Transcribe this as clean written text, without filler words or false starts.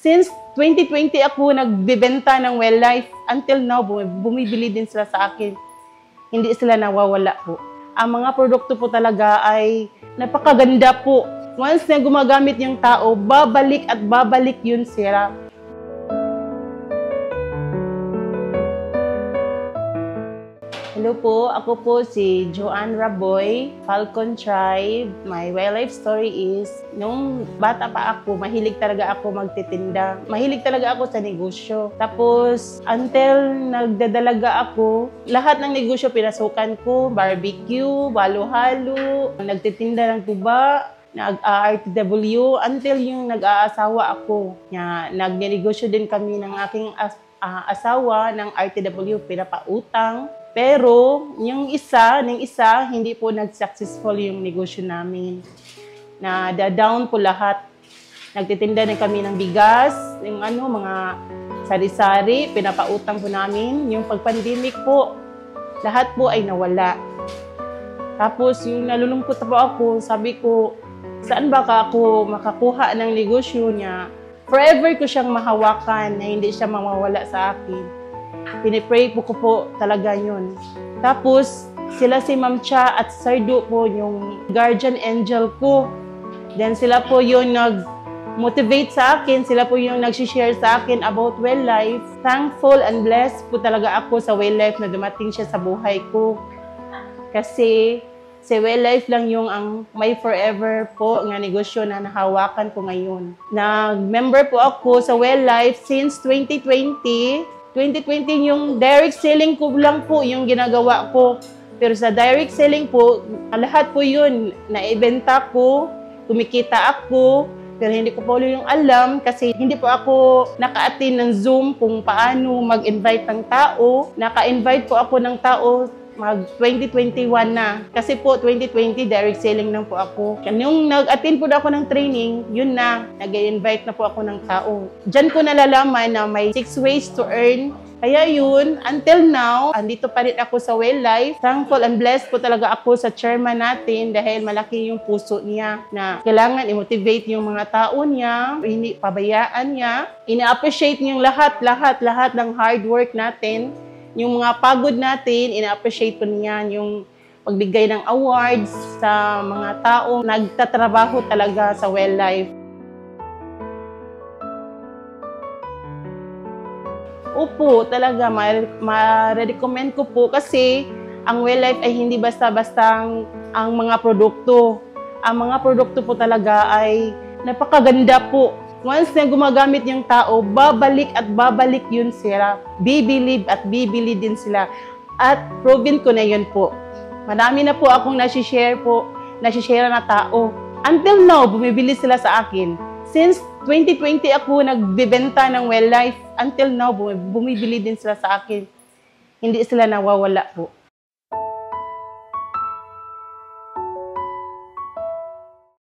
Since 2020 ako nagbebenta ng Well Life, until now, bumibili din sila sa akin. Hindi sila nawawala po. Ang mga produkto po talaga ay napakaganda po. Once na gumagamit yung tao, babalik at babalik yun sila. Hello po, ako po si Joanne Raboy, Falcon Tribe. My wildlife story is, nung bata pa ako, mahilig talaga ako magtitinda. Mahilig talaga ako sa negosyo. Tapos, until nagdadalaga ako, lahat ng negosyo pinasukan ko, barbecue, halo-halo, nagtitinda ng tuba, nag-RTW, until yung nag-aasawa ako. Nag-negosyo din kami ng aking asawa ng RTW, pinapautang. Pero, yung isa, hindi po nag-successful yung negosyo namin. Na-down po lahat. Nagtitinda na kami ng bigas, yung mga sari-sari, pinapautang po namin. Yung pag-pandemic po, lahat po ay nawala. Tapos, yung nalulungkot po ako, sabi ko, saan ba ako makakuha ng negosyo niya? Forever ko siyang mahawakan na hindi siya mawawala sa akin. Pinipray ko po talaga yun. Tapos, sila si Ma'am Cha at Sardo po yung guardian angel ko. Then sila po yung nag-motivate sa akin. Sila po yung nag-share sa akin about Well Life. Thankful and blessed po talaga ako sa Well Life na dumating siya sa buhay ko. Kasi si Well Life lang yung ang may forever po nga negosyo na nahawakan ko ngayon. Nag-member po ako sa Well Life since 2020. 2020 yung direct selling ko lang po yung ginagawa ko. Pero sa direct selling po, lahat po yun, naibenta ko, kumikita ako, pero hindi ko po yung alam kasi hindi po ako naka-attend ng Zoom kung paano mag-invite ng tao. Naka-invite po ako ng tao mag-2021 na. Kasi po, 2020, direct selling lang po ako. Yung nag-attend po ako ng training, yun na, nag-invite na po ako ng tao. Diyan ko nalalaman na may 6 ways to earn. Kaya yun, until now, andito pa rin ako sa Well Life. Thankful and blessed po talaga ako sa chairman natin dahil malaki yung puso niya na kailangan i-motivate yung mga tao niya, hindi pabayaan niya. Ina-appreciate yung lahat ng hard work natin. Yung mga pagod natin, ina-appreciate po niya yung pagbigay ng awards sa mga tao nagtatrabaho talaga sa Well Life. Opo, talaga, ma-recommend ko po kasi ang Well Life ay hindi basta-bastang ang mga produkto. Ang mga produkto po talaga ay napakaganda po. Once na gumagamit yung tao, babalik at babalik yun sila. Bibilib at bibili din sila. At proven ko na yun po. Marami na po akong nasi-share na tao. Until now, bumibili sila sa akin. Since 2020 ako nagbebenta ng Well Life, until now, bumibili din sila sa akin. Hindi sila nawawala po.